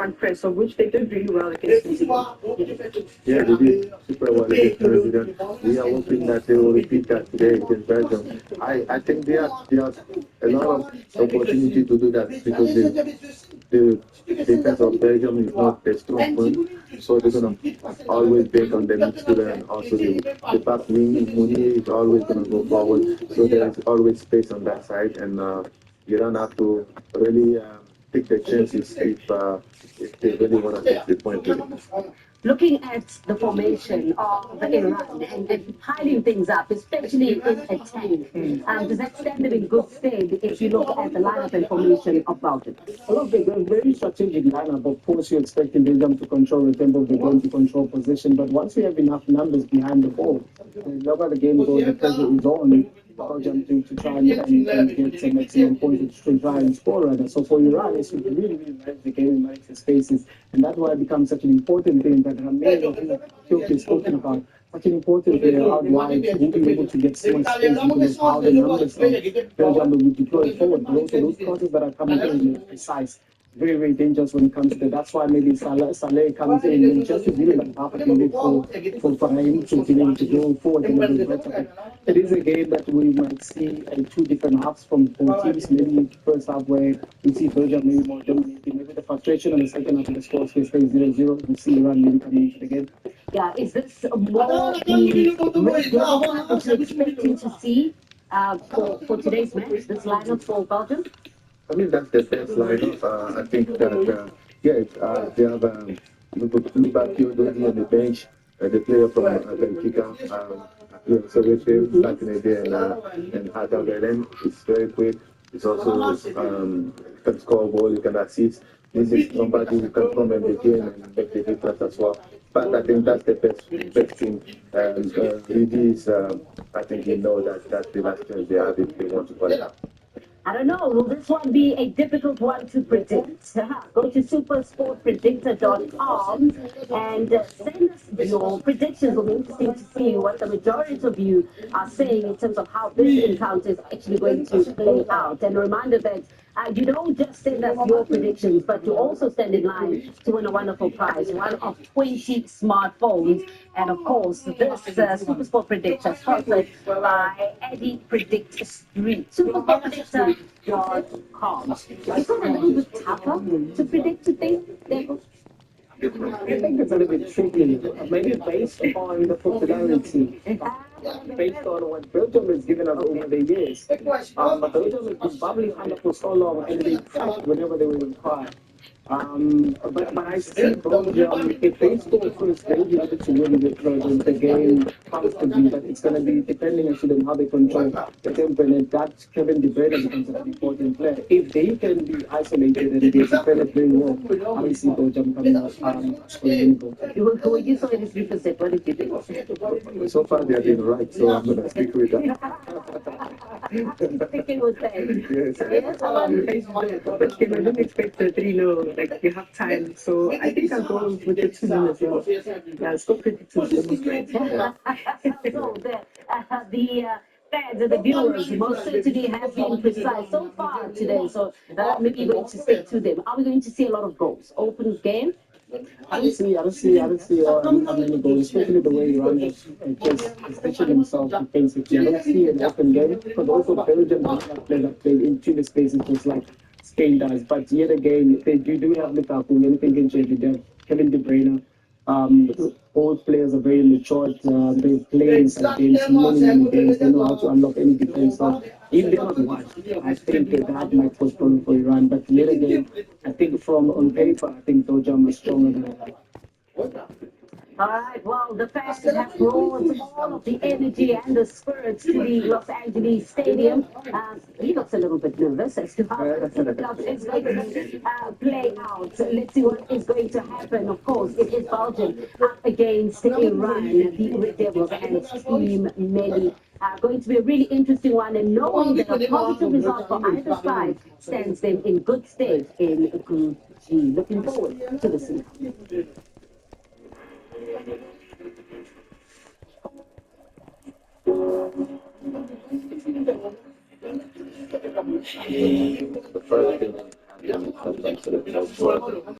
front press, of which they did really well against New Zealand. Yeah, they did super well against New Zealand. We are hoping that they will repeat that today against Belgium. I think they have a lot of opportunity to do that because the defense of Belgium is not a strong point, so they're gonna always bet on the midfielder and also the back wing. Mounier is always gonna go forward, so there is always space on that side, and you don't have to really take the chances if they really want to take the point. Really. Looking at the formation of Iran and piling things up, especially in attack, does that stand them in good stead if you look at the lineup and formation of Belgium? Well, look, they're a very strategic lineup. Of course, you're expecting them to control the tempo, they're going to control position. But once you have enough numbers behind the ball, whenever the game goes, the pressure is on Belgium to try and get some maximum points to try and score rather. So for Iran, it's really, really manage the game and manage the spaces. And that's why it becomes such an important thing that Ramiro, who Phil is talking about, such an important player out wide who will be able to get so much space because of how the numbers of Belgium will be deployed forward. But also those crosses that are coming in are precise. Very, very dangerous when it comes to that. That's why maybe Saleh comes in and just to give him an opportunity for him to be able to go forward a little bit better. It is a game that we might see two different halves from both teams. Maybe first half where we see Belgium maybe more dominating, maybe the frustration on the second half of the score stays 0-0. We see Iran maybe coming into the game. Yeah, is this more the what you're expecting to see for today's match, this lineup for Belgium? I mean, that's the best lineup. I think that, yeah, they have Luba Theodori on the bench, the player from Benfica. Yeah, so we feel back in the day, and Ada Belen is very quick. He's also can score a goal, he can assist. This is somebody who can come in the game and make the difference as well. But I think that's the best thing. Really is, I think you know that that's the last chance they have if they want to qualify. I don't know. Will this one be a difficult one to predict? Go to supersportpredictor.com and send us your predictions. It'll be interesting to see what the majority of you are saying in terms of how this encounter is actually going to play out. And a reminder that you don't just send us your predictions, but you also stand in line to win a wonderful prize, one of 20 smartphones. And of course, this Supersport Predictor sponsored by Eddie Predict Street. Supersportpredictor.com. Is it a little bit tougher to predict, you think? I think it's a little bit tricky, maybe based on the popularity, based on what Belgium has given us over the years. But Belgium has been bubbling under for so long and they cracked whenever they were required. But I see Belgium, if they score first, they'll be able to win the game comfortably. But it's going to be depending on them how they control the tempo. And that Kevin De Bruyne becomes an important player. If they can be isolated and they defend it very well, I see Belgium coming out scoring goal. You saw it is 3%. What did you think? So far, they are doing right, so I'm going to stick with that. Sticking with that. Yes. But I didn't expect the 3-0, like you have time. So I think I'll go with the 2-0 as well. Yeah, it's still pretty too great. So the fans and the viewers most certainly have been precise so far today. So maybe you're going to stick to them. Are we going to see a lot of goals? Open game? I don't see how many goals, especially the way Iran has just positioned himself defensively. I don't see an open game, because also Belgium does not play that play into the spaces just like Spain does. But yet again, they do have Lukaku, anything can change. They have Kevin De Bruyne. Both players are very mature. They've played inside games, many games. They know how to unlock any defense. So if they're not one, I think that might cause problem for Iran. But yet again, I think from on paper, I think Belgium is stronger than Iran. All right, well, the fans have brought all of the energy and the spirits to the Los Angeles Stadium. He looks a little bit nervous as to how the club is going to play out. Let's see what is going to happen. Of course, it is Belgium up against Iran, the Red Devils and Team Melli. Going to be a really interesting one, and knowing that a positive result for either side stands them in good stead in Group G. Looking forward to the season. The first thing